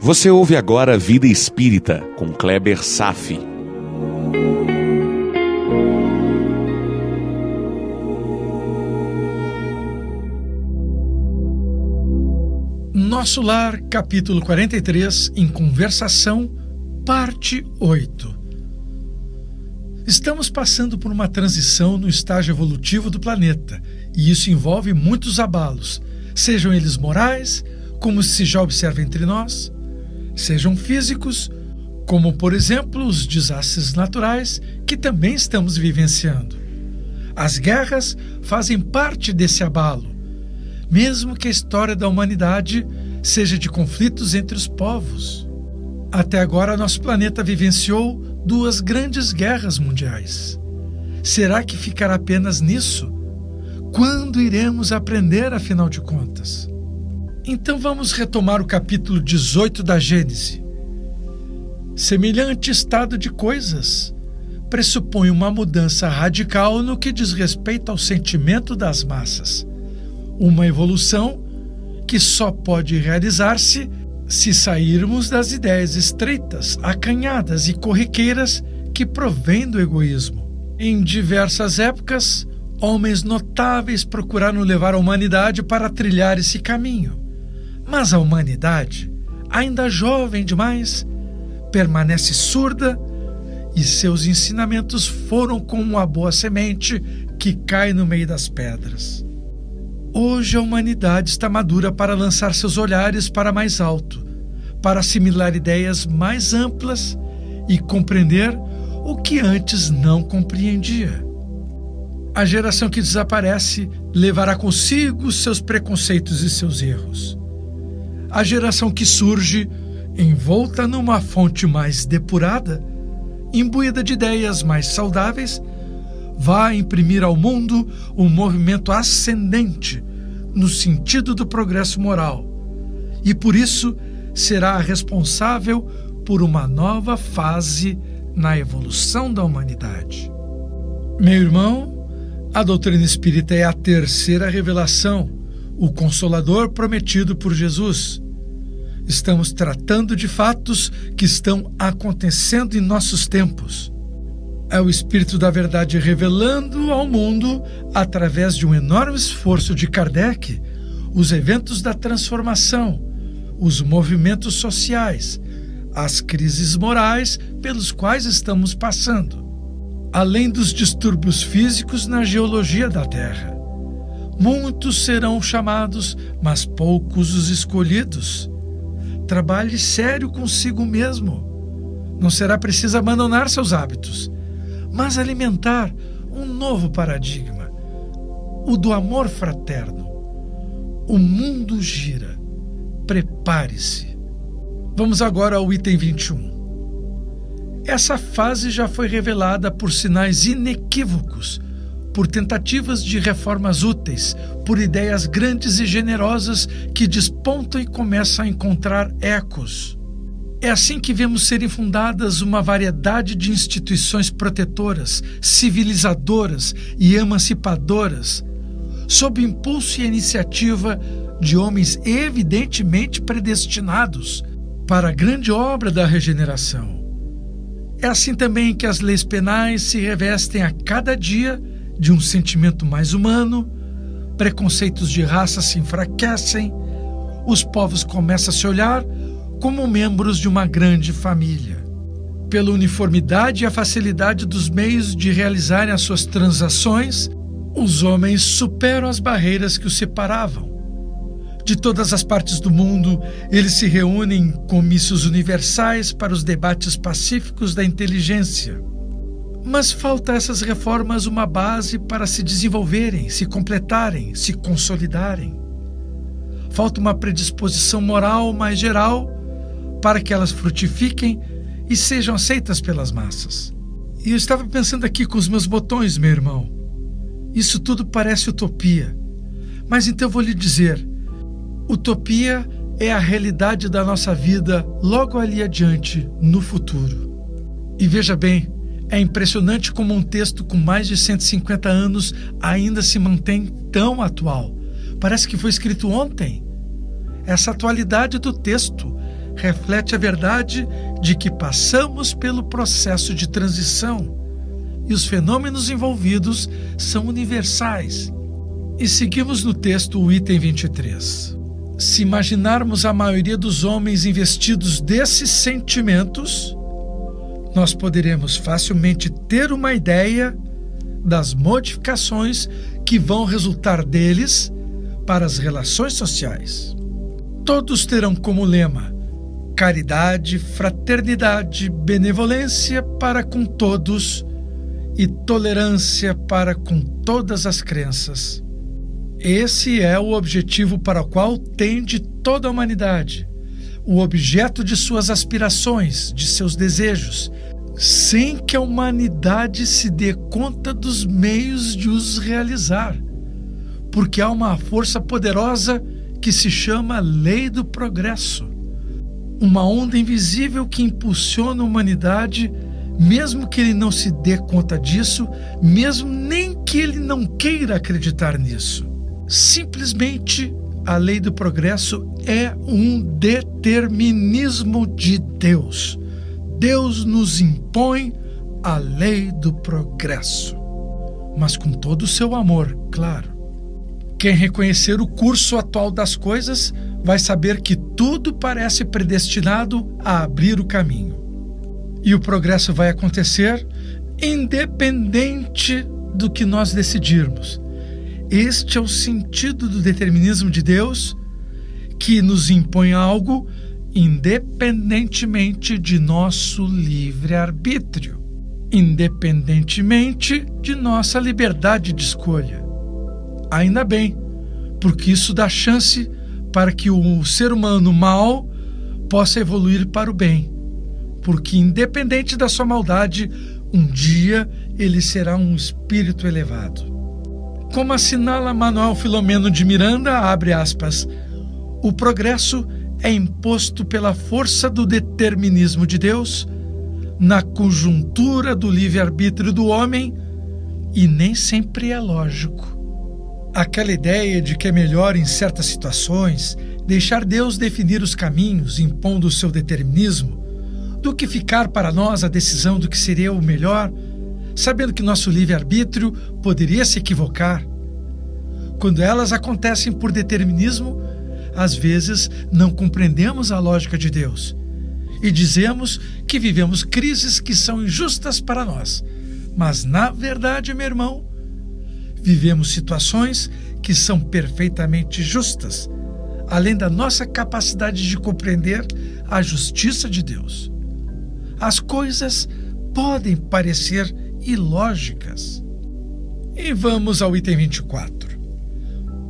Você ouve agora Vida Espírita, com Kleber Safi. Nosso Lar, capítulo 43, em Conversação, parte 8. Estamos passando por uma transição no estágio evolutivo do planeta, e isso envolve muitos abalos, sejam eles morais, como se já observa entre nós, sejam físicos, como, por exemplo, os desastres naturais que também estamos vivenciando. As guerras fazem parte desse abalo, mesmo que a história da humanidade seja de conflitos entre os povos. Até agora, nosso planeta vivenciou 2 grandes guerras mundiais. Será que ficará apenas nisso? Quando iremos aprender, afinal de contas? Então vamos retomar o capítulo 18 da Gênese. Semelhante estado de coisas pressupõe uma mudança radical no que diz respeito ao sentimento das massas. Uma evolução que só pode realizar-se se sairmos das ideias estreitas, acanhadas e corriqueiras que provêm do egoísmo. Em diversas épocas, homens notáveis procuraram levar a humanidade para trilhar esse caminho. Mas a humanidade, ainda jovem demais, permanece surda e seus ensinamentos foram como uma boa semente que cai no meio das pedras. Hoje a humanidade está madura para lançar seus olhares para mais alto, para assimilar ideias mais amplas e compreender o que antes não compreendia. A geração que desaparece levará consigo seus preconceitos e seus erros. A geração que surge, envolta numa fonte mais depurada, imbuída de ideias mais saudáveis, vai imprimir ao mundo um movimento ascendente no sentido do progresso moral e, por isso, será responsável por uma nova fase na evolução da humanidade. Meu irmão, a doutrina espírita é a terceira revelação, o Consolador prometido por Jesus. Estamos tratando de fatos que estão acontecendo em nossos tempos. É o Espírito da Verdade revelando ao mundo, através de um enorme esforço de Kardec, os eventos da transformação, os movimentos sociais, as crises morais pelos quais estamos passando, além dos distúrbios físicos na geologia da Terra. Muitos serão chamados, mas poucos os escolhidos. Trabalhe sério consigo mesmo. Não será preciso abandonar seus hábitos, mas alimentar um novo paradigma, o do amor fraterno. O mundo gira. Prepare-se. Vamos agora ao item 21. Essa fase já foi revelada por sinais inequívocos, por tentativas de reformas úteis, por ideias grandes e generosas que despontam e começam a encontrar ecos. É assim que vemos serem fundadas uma variedade de instituições protetoras, civilizadoras e emancipadoras, sob impulso e iniciativa de homens evidentemente predestinados para a grande obra da regeneração. É assim também que as leis penais se revestem a cada dia de um sentimento mais humano, preconceitos de raça se enfraquecem, os povos começam a se olhar como membros de uma grande família. Pela uniformidade e a facilidade dos meios de realizarem as suas transações, os homens superam as barreiras que os separavam. De todas as partes do mundo, eles se reúnem em comícios universais para os debates pacíficos da inteligência. Mas falta a essas reformas uma base para se desenvolverem, se completarem, se consolidarem. Falta uma predisposição moral mais geral para que elas frutifiquem e sejam aceitas pelas massas. E eu estava pensando aqui com os meus botões, meu irmão. Isso tudo parece utopia. Mas então eu vou lhe dizer, utopia é a realidade da nossa vida logo ali adiante, no futuro. E veja bem, é impressionante como um texto com mais de 150 anos ainda se mantém tão atual. Parece que foi escrito ontem. Essa atualidade do texto reflete a verdade de que passamos pelo processo de transição e os fenômenos envolvidos são universais. E seguimos no texto o item 23. Se imaginarmos a maioria dos homens investidos desses sentimentos, nós poderemos facilmente ter uma ideia das modificações que vão resultar deles para as relações sociais. Todos terão como lema caridade, fraternidade, benevolência para com todos e tolerância para com todas as crenças. Esse é o objetivo para o qual tende toda a humanidade, o objeto de suas aspirações, de seus desejos, sem que a humanidade se dê conta dos meios de os realizar, porque há uma força poderosa que se chama Lei do Progresso, uma onda invisível que impulsiona a humanidade, mesmo que ele não se dê conta disso, mesmo nem que ele não queira acreditar nisso. Simplesmente, a lei do progresso é um determinismo de Deus. Deus nos impõe a lei do progresso, mas com todo o seu amor, claro. Quem reconhecer o curso atual das coisas vai saber que tudo parece predestinado a abrir o caminho. E o progresso vai acontecer independente do que nós decidirmos. Este é o sentido do determinismo de Deus, que nos impõe algo independentemente de nosso livre-arbítrio, independentemente de nossa liberdade de escolha. Ainda bem, porque isso dá chance para que o ser humano mau possa evoluir para o bem, porque independente da sua maldade, um dia ele será um espírito elevado. Como assinala Manuel Filomeno de Miranda, abre aspas, o progresso é imposto pela força do determinismo de Deus, na conjuntura do livre-arbítrio do homem, e nem sempre é lógico. Aquela ideia de que é melhor, em certas situações, deixar Deus definir os caminhos, impondo o seu determinismo, do que ficar para nós a decisão do que seria o melhor, sabendo que nosso livre-arbítrio poderia se equivocar. Quando elas acontecem por determinismo, às vezes não compreendemos a lógica de Deus e dizemos que vivemos crises que são injustas para nós. Mas, na verdade, meu irmão, vivemos situações que são perfeitamente justas, além da nossa capacidade de compreender a justiça de Deus. As coisas podem parecer ilógicas. E vamos ao item 24.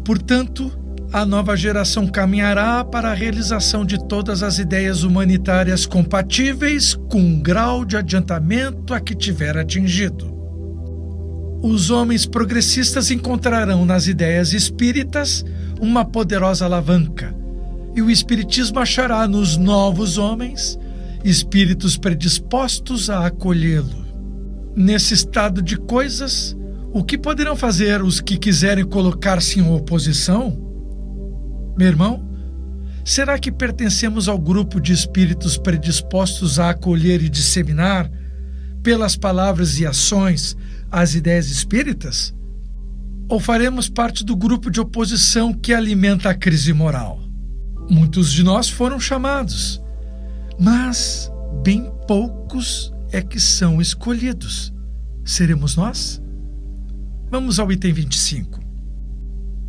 Portanto, a nova geração caminhará para a realização de todas as ideias humanitárias compatíveis com um grau de adiantamento a que tiver atingido. Os homens progressistas encontrarão nas ideias espíritas uma poderosa alavanca, e o espiritismo achará nos novos homens espíritos predispostos a acolhê-lo. Nesse estado de coisas, o que poderão fazer os que quiserem colocar-se em oposição? Meu irmão, será que pertencemos ao grupo de espíritos predispostos a acolher e disseminar, pelas palavras e ações, as ideias espíritas? Ou faremos parte do grupo de oposição que alimenta a crise moral? Muitos de nós foram chamados, mas bem poucos é que são escolhidos. Seremos nós? Vamos ao item 25.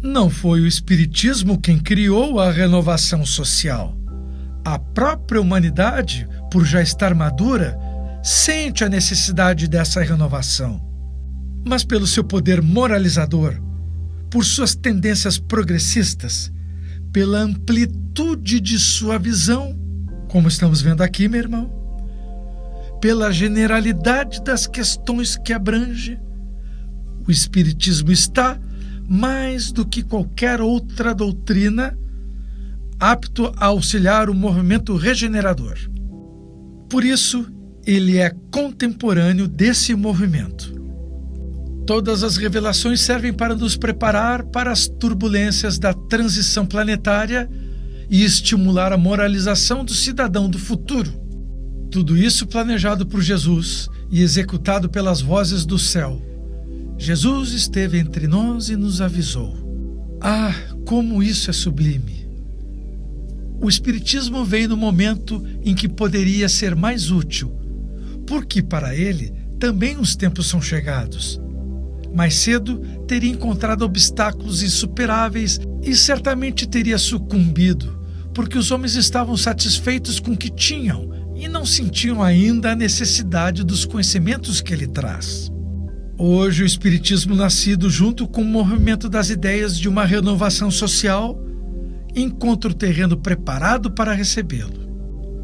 Não foi o Espiritismo quem criou a renovação social. A própria humanidade, por já estar madura, sente a necessidade dessa renovação. Mas pelo seu poder moralizador, por suas tendências progressistas, pela amplitude de sua visão, como estamos vendo aqui, meu irmão, pela generalidade das questões que abrange, o Espiritismo está, mais do que qualquer outra doutrina, apto a auxiliar o movimento regenerador. Por isso, ele é contemporâneo desse movimento. Todas as revelações servem para nos preparar para as turbulências da transição planetária e estimular a moralização do cidadão do futuro. Tudo isso planejado por Jesus e executado pelas vozes do céu. Jesus esteve entre nós e nos avisou. Ah, como isso é sublime! O Espiritismo veio no momento em que poderia ser mais útil, porque para ele também os tempos são chegados. Mais cedo teria encontrado obstáculos insuperáveis e certamente teria sucumbido, porque os homens estavam satisfeitos com o que tinham e não sentiam ainda a necessidade dos conhecimentos que ele traz. Hoje o Espiritismo, nascido junto com o movimento das ideias de uma renovação social, encontra o terreno preparado para recebê-lo.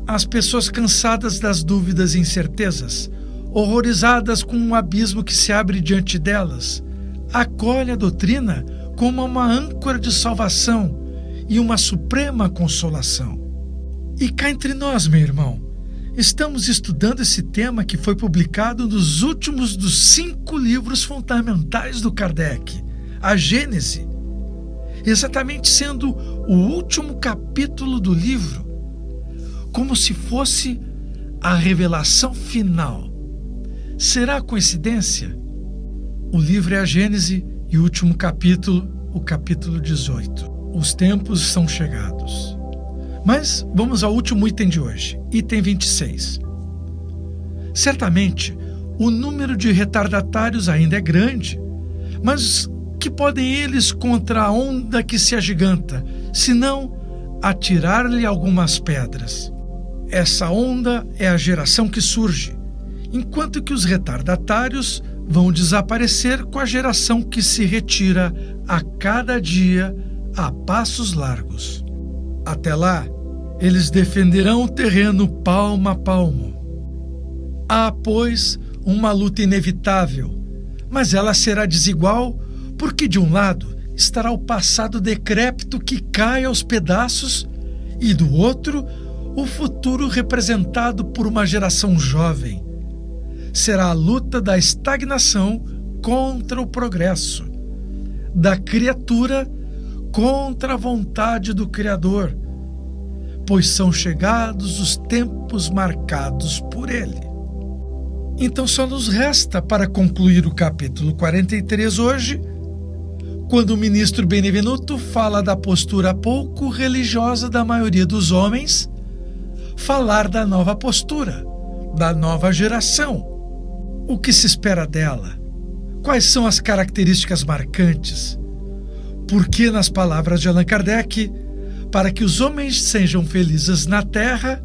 As pessoas cansadas das dúvidas e incertezas, horrorizadas com um abismo que se abre diante delas, acolhem a doutrina como uma âncora de salvação e uma suprema consolação. E cá entre nós, meu irmão, estamos estudando esse tema que foi publicado nos últimos dos 5 livros fundamentais do Kardec, a Gênese, exatamente sendo o último capítulo do livro, como se fosse a revelação final. Será coincidência? O livro é a Gênese e o último capítulo, o capítulo 18. Os tempos são chegados. Mas vamos ao último item de hoje, item 26. Certamente, o número de retardatários ainda é grande, mas que podem eles contra a onda que se agiganta, senão atirar-lhe algumas pedras? Essa onda é a geração que surge, enquanto que os retardatários vão desaparecer com a geração que se retira a cada dia a passos largos. Até lá, eles defenderão o terreno palmo a palmo. Há, pois, uma luta inevitável, mas ela será desigual porque de um lado estará o passado decrépito que cai aos pedaços e do outro o futuro representado por uma geração jovem. Será a luta da estagnação contra o progresso, da criatura contra a vontade do Criador, pois são chegados os tempos marcados por ele. Então só nos resta, para concluir o capítulo 43 hoje, quando o ministro Benevenuto fala da postura pouco religiosa da maioria dos homens, falar da nova postura, da nova geração. O que se espera dela? Quais são as características marcantes? Porque, nas palavras de Allan Kardec, para que os homens sejam felizes na terra,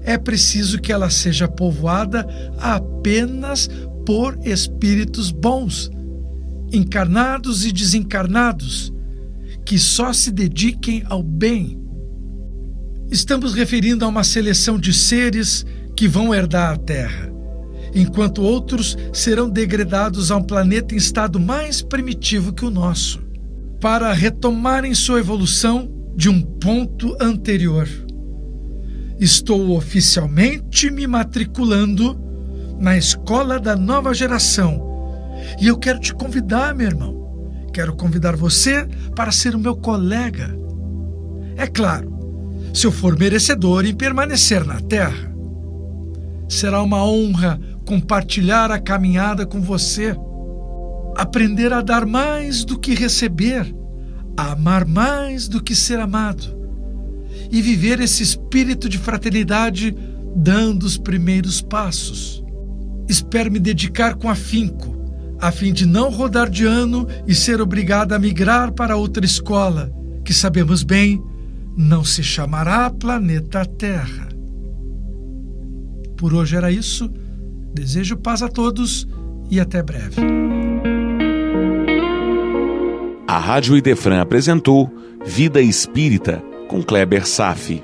é preciso que ela seja povoada apenas por espíritos bons, encarnados e desencarnados, que só se dediquem ao bem. Estamos referindo a uma seleção de seres que vão herdar a terra, enquanto outros serão degradados a um planeta em estado mais primitivo que o nosso, para retomarem sua evolução de um ponto anterior. Estou oficialmente me matriculando na escola da nova geração e eu quero te convidar, meu irmão. Quero convidar você para ser o meu colega. É claro, se eu for merecedor em permanecer na Terra. Será uma honra compartilhar a caminhada com você, aprender a dar mais do que receber, a amar mais do que ser amado e viver esse espírito de fraternidade dando os primeiros passos. Espero me dedicar com afinco, a fim de não rodar de ano e ser obrigado a migrar para outra escola, que sabemos bem, não se chamará Planeta Terra. Por hoje era isso. Desejo paz a todos e até breve. A Rádio Idefran apresentou Vida Espírita, com Kleber Safi.